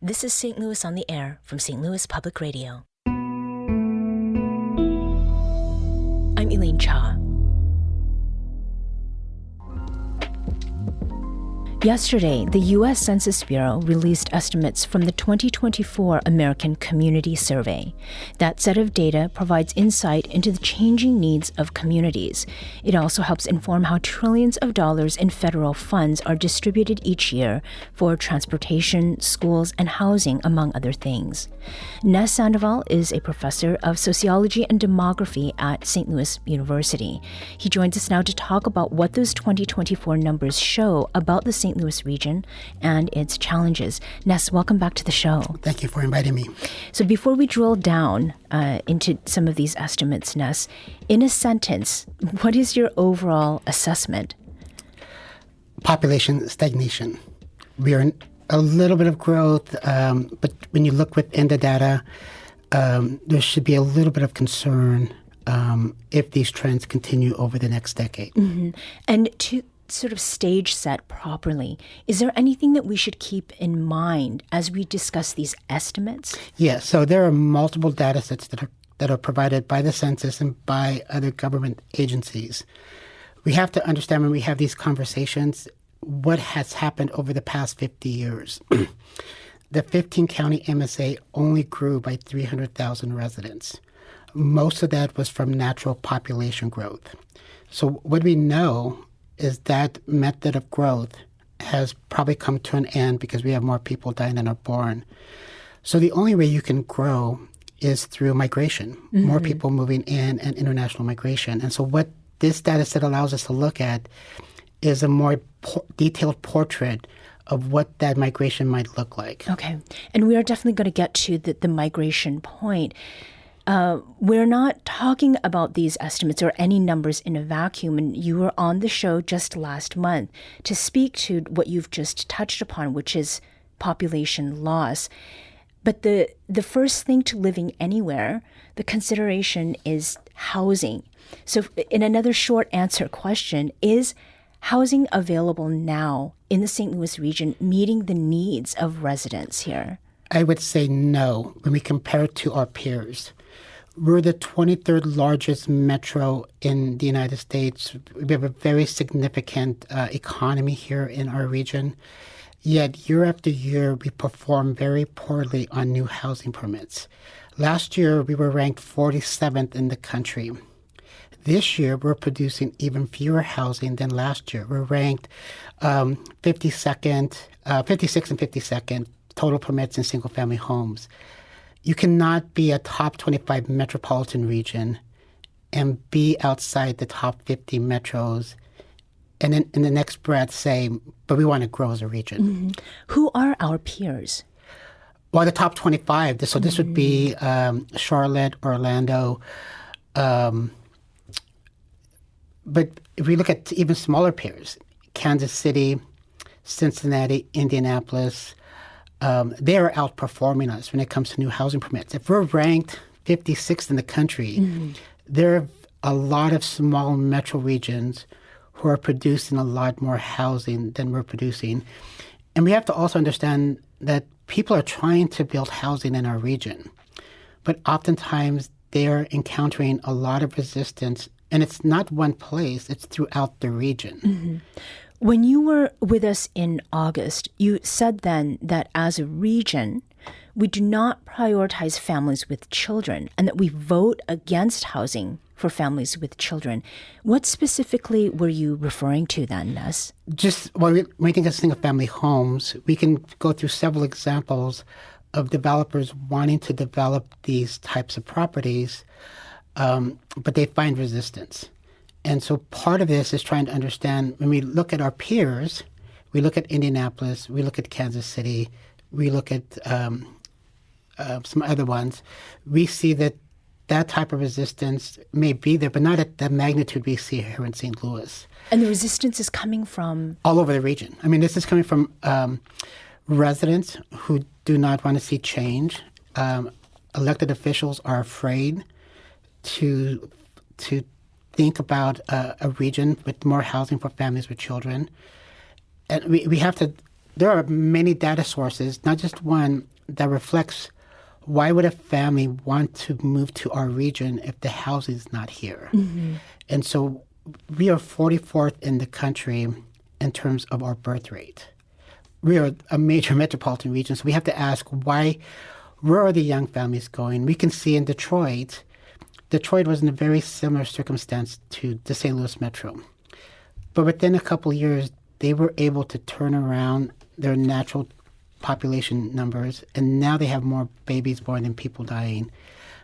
This is St. Louis on the Air from St. Louis Public Radio. I'm Elaine Cha. Yesterday, the U.S. Census Bureau released estimates from the 2024 American Community Survey. That set of data provides insight into the changing needs of communities. It also helps inform how trillions of dollars in federal funds are distributed each year for transportation, schools, and housing, among other things. Ness Sándoval is a professor of sociology and demography at St. Louis University. He joins us now to talk about what those 2024 numbers show about the St. Louis region and its challenges. Ness, welcome back to the show. Thank you for inviting me. So before we drill down into some of these estimates, Ness, in a sentence, what is your overall assessment? Population stagnation. We are in a little bit of growth, but when you look within the data, there should be a little bit of concern if these trends continue over the next decade. Mm-hmm. And to sort of stage set properly, is there anything that we should keep in mind as we discuss these estimates? Yeah, so there are multiple data sets that are provided by the census and by other government agencies. We have to understand when we have these conversations what has happened over the past 50 years. The 15-county MSA only grew by 300,000 residents. Most of that was from natural population growth. So what we know is that method of growth has probably come to an end because we have more people dying than are born. So the only way you can grow is through migration, more people moving in and international migration. And so what this data set allows us to look at is a more detailed portrait of what that migration might look like. Okay. And we are definitely going to get to the migration point. We're not talking about these estimates or any numbers in a vacuum. And you were on the show just last month to speak to what you've just touched upon, which is population loss. But the first thing to living anywhere, the consideration is housing. So in another short answer question, is housing available now in the St. Louis region meeting the needs of residents here? I would say no when we compare it to our peers. We're the 23rd largest metro in the United States. We have a very significant economy here in our region. Yet year after year, we perform very poorly on new housing permits. Last year, we were ranked 47th in the country. This year, we're producing even fewer housing than last year. We're ranked 56th and 52nd total permits in single-family homes. You cannot be a top 25 metropolitan region and be outside the top 50 metros and then in the next breath say, but we want to grow as a region. Mm-hmm. Who are our peers? Well, the top 25. So this would be Charlotte, Orlando. But if we look at even smaller peers, Kansas City, Cincinnati, Indianapolis, they are outperforming us when it comes to new housing permits. If we're ranked 56th in the country, there are a lot of small metro regions who are producing a lot more housing than we're producing. And we have to also understand that people are trying to build housing in our region, but oftentimes they are encountering a lot of resistance, and it's not one place, it's throughout the region. Mm-hmm. When you were with us in August, you said then that as a region, we do not prioritize families with children and that we vote against housing for families with children. What specifically were you referring to then, Ness? Just when we think of single-family homes, we can go through several examples of developers wanting to develop these types of properties, but they find resistance. And so part of this is trying to understand, when we look at our peers, we look at Indianapolis, we look at Kansas City, we look at some other ones, we see that type of resistance may be there, but not at the magnitude we see here in St. Louis. And the resistance is coming from? All over the region. I mean, this is coming from residents who do not want to see change. Elected officials are afraid to think about a region with more housing for families with children. And we have to there are many data sources, not just one, that reflects why would a family want to move to our region if the housing is not here. And so we are 44th in the country in terms of our birth rate. We are a major metropolitan region, so we have to ask where are the young families going? We can see in Detroit was in a very similar circumstance to the St. Louis Metro. But within a couple of years, they were able to turn around their natural population numbers, and now they have more babies born than people dying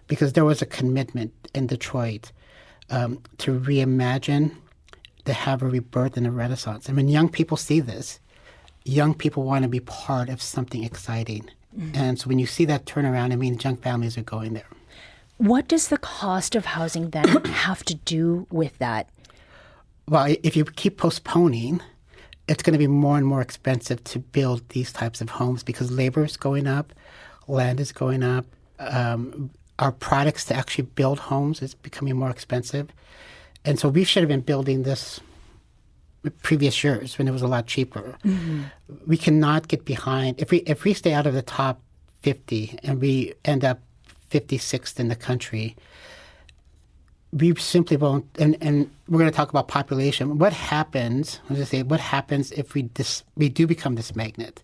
because there was a commitment in Detroit to reimagine, to have a rebirth and a renaissance. And when young people see this, young people want to be part of something exciting. And so when you see that turnaround, it means young families are going there. What does the cost of housing then have to do with that? Well, if you keep postponing, it's going to be more and more expensive to build these types of homes because labor is going up, land is going up. Our products to actually build homes is becoming more expensive. And so we should have been building this previous years when it was a lot cheaper. We cannot get behind. If we stay out of the top 50 and we end up 56th in the country, we simply won't, and we're going to talk about population. What happens if we do become this magnet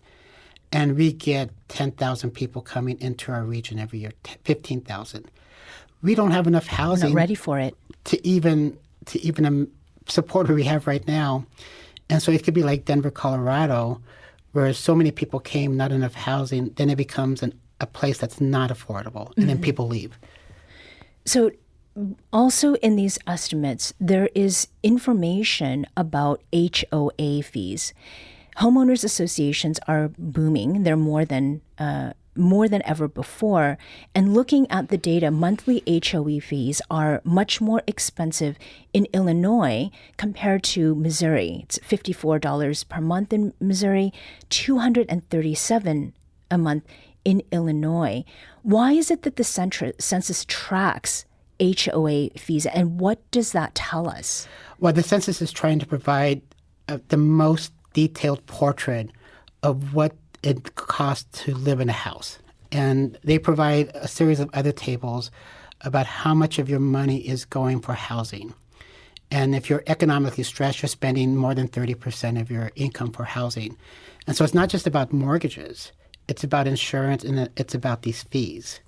and we get 10,000 people coming into our region every year, 15,000? We don't have enough housing. We're not ready for it. To even support what we have right now. And so it could be like Denver, Colorado, where so many people came, not enough housing, then it becomes a place that's not affordable, and then people leave. So also in these estimates, there is information about HOA fees. Homeowners associations are booming. They're more than ever before. And looking at the data, monthly HOA fees are much more expensive in Illinois compared to Missouri. It's $54 per month in Missouri, $237 a month in Illinois. Why is it that the census tracks HOA fees, and what does that tell us? Well, the census is trying to provide the most detailed portrait of what it costs to live in a house. And they provide a series of other tables about how much of your money is going for housing. And if you're economically stressed, you're spending more than 30% of your income for housing. And so it's not just about mortgages. It's about insurance, and it's about these fees.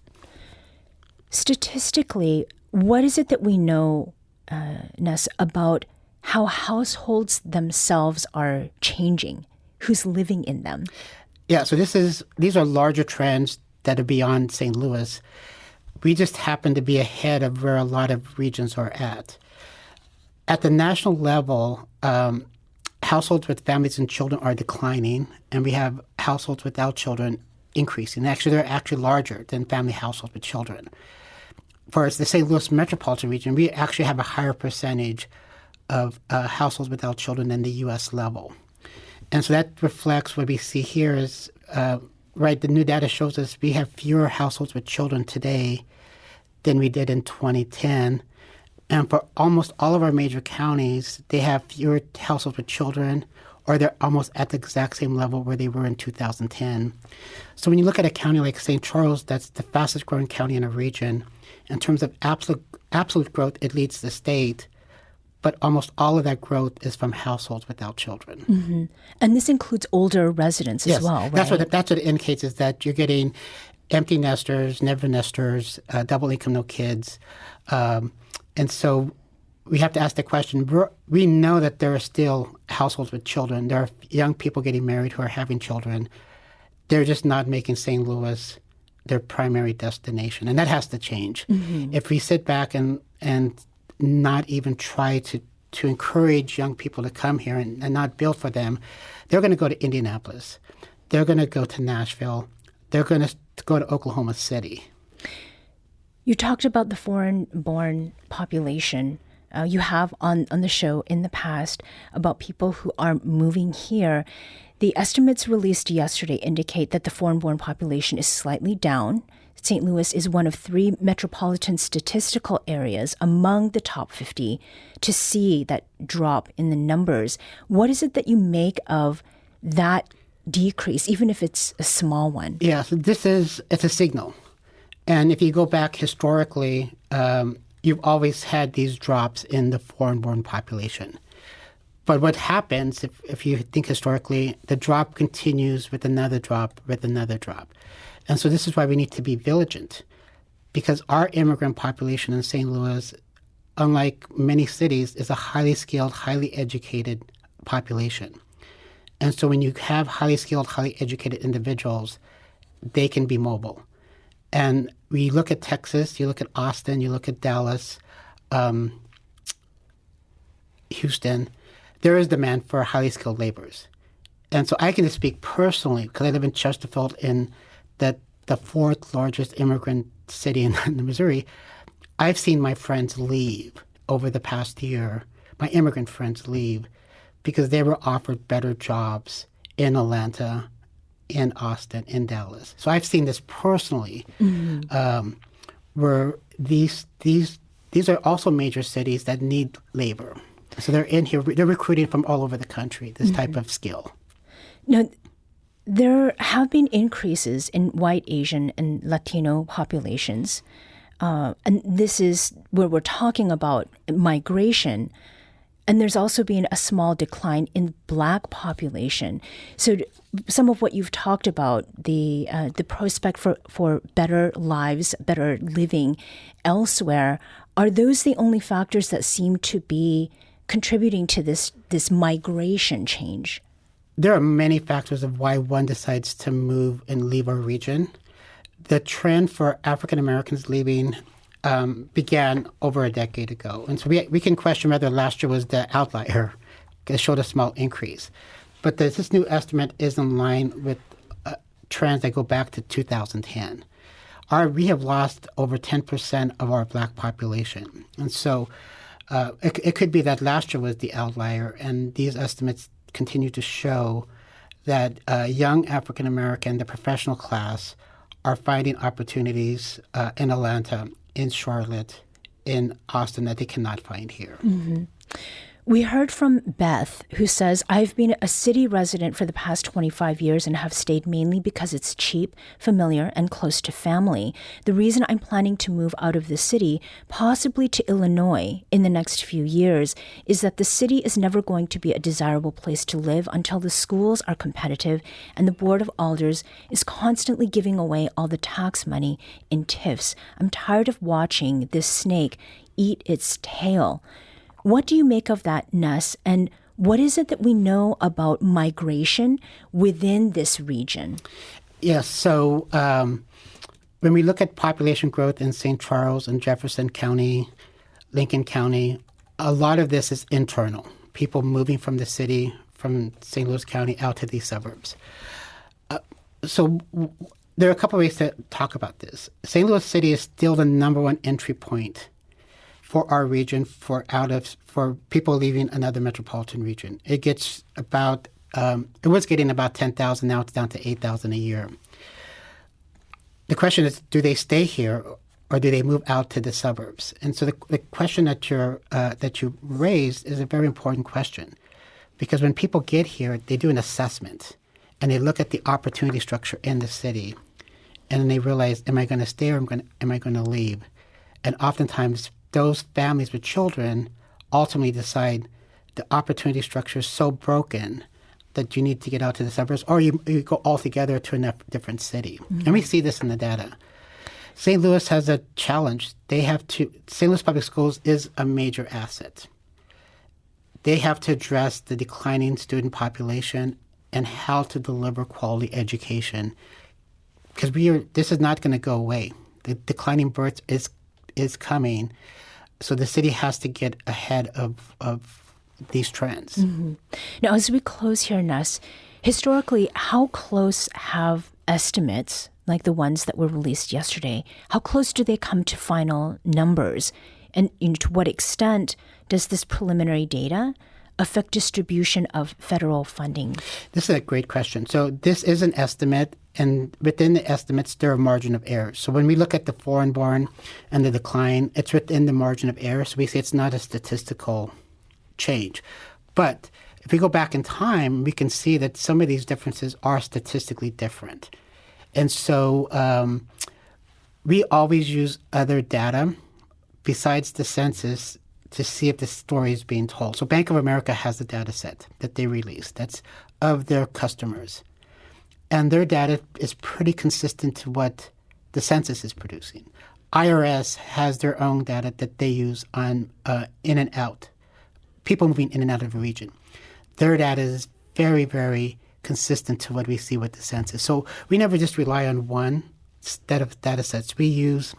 Statistically, what is it that we know, Ness, about how households themselves are changing? Who's living in them? Yeah, so these are larger trends that are beyond St. Louis. We just happen to be ahead of where a lot of regions are at. At the national level, households with families and children are declining, and we have households without children increasing. Actually, they're actually larger than family households with children. For the St. Louis metropolitan region, we actually have a higher percentage of households without children than the U.S. level. And so that reflects what we see here is, the new data shows us we have fewer households with children today than we did in 2010. And for almost all of our major counties, they have fewer households with children, or they're almost at the exact same level where they were in 2010. So when you look at a county like St. Charles, that's the fastest growing county in a region, in terms of absolute growth, it leads the state. But almost all of that growth is from households without children. Mm-hmm. And this includes older residents as well, right? That's what it indicates, is that you're getting empty nesters, never nesters, double income, no kids. And so we have to ask the question, we know that there are still households with children. There are young people getting married who are having children. They're just not making St. Louis their primary destination. And that has to change. Mm-hmm. If we sit back and not even try to encourage young people to come here and not build for them, they're going to go to Indianapolis. They're going to go to Nashville. They're going to go to Oklahoma City. You talked about the foreign-born population. You have on the show in the past about people who are moving here. The estimates released yesterday indicate that the foreign-born population is slightly down. St. Louis is one of 3 metropolitan statistical areas among the top 50 to see that drop in the numbers. What is it that you make of that decrease, even if it's a small one? Yeah, so it's a signal. And if you go back historically, you've always had these drops in the foreign-born population. But what happens, if you think historically, the drop continues with another drop, with another drop. And so this is why we need to be vigilant, because our immigrant population in St. Louis, unlike many cities, is a highly skilled, highly educated population. And so when you have highly skilled, highly educated individuals, they can be mobile. And we look at Texas, you look at Austin, you look at Dallas, Houston, there is demand for highly skilled laborers. And so I can just speak personally, because I live in Chesterfield, in the fourth largest immigrant city in Missouri. I've seen my friends leave over the past year, my immigrant friends leave, because they were offered better jobs in Atlanta, in Austin, in Dallas. So I've seen this personally, where these are also major cities that need labor. So they're in here, they're recruiting from all over the country, this type of skill. Now, there have been increases in white, Asian, and Latino populations. And this is where we're talking about migration. And there's also been a small decline in Black population. So some of what you've talked about, the prospect for better lives, better living elsewhere, are those the only factors that seem to be contributing to this migration change? There are many factors of why one decides to move and leave our region. The trend for African Americans leaving began over a decade ago. And so we can question whether last year was the outlier. It showed a small increase. But this new estimate is in line with trends that go back to 2010. We have lost over 10% of our Black population. And so it could be that last year was the outlier, and these estimates continue to show that young African American, the professional class, are finding opportunities in Atlanta, in Charlotte, in Austin that they cannot find here. Mm-hmm. We heard from Beth, who says, I've been a city resident for the past 25 years and have stayed mainly because it's cheap, familiar, and close to family. The reason I'm planning to move out of the city, possibly to Illinois in the next few years, is that the city is never going to be a desirable place to live until the schools are competitive and the Board of Alders is constantly giving away all the tax money in TIFs. I'm tired of watching this snake eat its tail. What do you make of that, Ness? And what is it that we know about migration within this region? Yes, so when we look at population growth in St. Charles and Jefferson County, Lincoln County, a lot of this is internal. People moving from the city, from St. Louis County out to these suburbs. So there are a couple ways to talk about this. St. Louis City is still the number one entry point for our region, for people leaving another metropolitan region. It gets about, it was getting about 10,000, now it's down to 8,000 a year. The question is, do they stay here or do they move out to the suburbs? And so the question that you raised is a very important question, because when people get here, they do an assessment and they look at the opportunity structure in the city, and then they realize, am I going to stay or am I going to leave? And oftentimes, those families with children ultimately decide the opportunity structure is so broken that you need to get out to the suburbs, or you go altogether to a different city. Mm-hmm. And we see this in the data. St. Louis has a challenge. St. Louis Public Schools is a major asset. They have to address the declining student population and how to deliver quality education, because this is not going to go away. The declining births is coming. So the city has to get ahead of these trends. Mm-hmm. Now, as we close here, Ness, historically, how close have estimates, like the ones that were released yesterday, how close do they come to final numbers? And to what extent does this preliminary data affect distribution of federal funding? This is a great question. So this is an estimate, and within the estimates, there are margin of error. So when we look at the foreign-born and the decline, it's within the margin of error. So we say it's not a statistical change. But If we go back in time, we can see that some of these differences are statistically different. And so we always use other data besides the census to see if the story is being told. So Bank of America has a data set that they release that's of their customers. And their data is pretty consistent to what the census is producing. IRS has their own data that they use on in and out, people moving in and out of a region. Their data is very, very consistent to what we see with the census. So we never just rely on one set of data sets. We use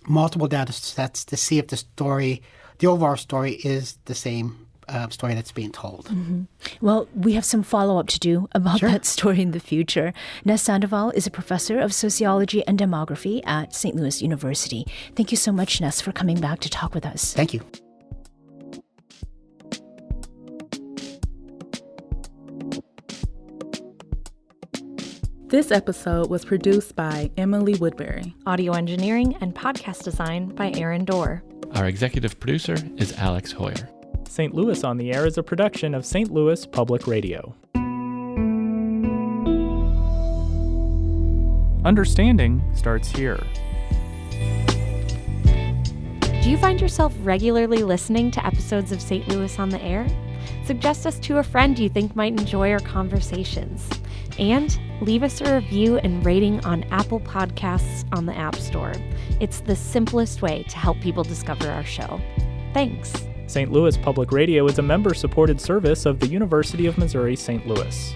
multiple data sets to see if the overall story is the same story that's being told. Mm-hmm. Well, we have some follow-up to do about that story in the future. Ness Sándoval is a professor of sociology and demography at St. Louis University. Thank you so much, Ness, for coming back to talk with us. Thank you. This episode was produced by Emily Woodbury. Audio engineering and podcast design by Aaron Dorr. Our executive producer is Alex Hoyer. St. Louis on the Air is a production of St. Louis Public Radio. Understanding starts here. Do you find yourself regularly listening to episodes of St. Louis on the Air? Suggest us to a friend you think might enjoy our conversations. And leave us a review and rating on Apple Podcasts on the App Store. It's the simplest way to help people discover our show. Thanks. St. Louis Public Radio is a member-supported service of the University of Missouri St. Louis.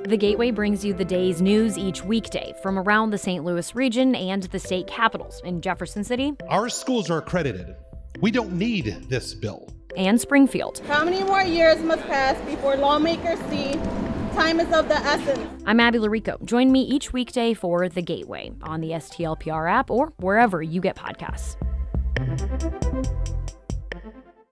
The Gateway brings you the day's news each weekday from around the St. Louis region and the state capitals in Jefferson City. Our schools are accredited. We don't need this bill. And Springfield. How many more years must pass before lawmakers see time is of the essence? I'm Abby Larico. Join me each weekday for The Gateway on the STLPR app or wherever you get podcasts.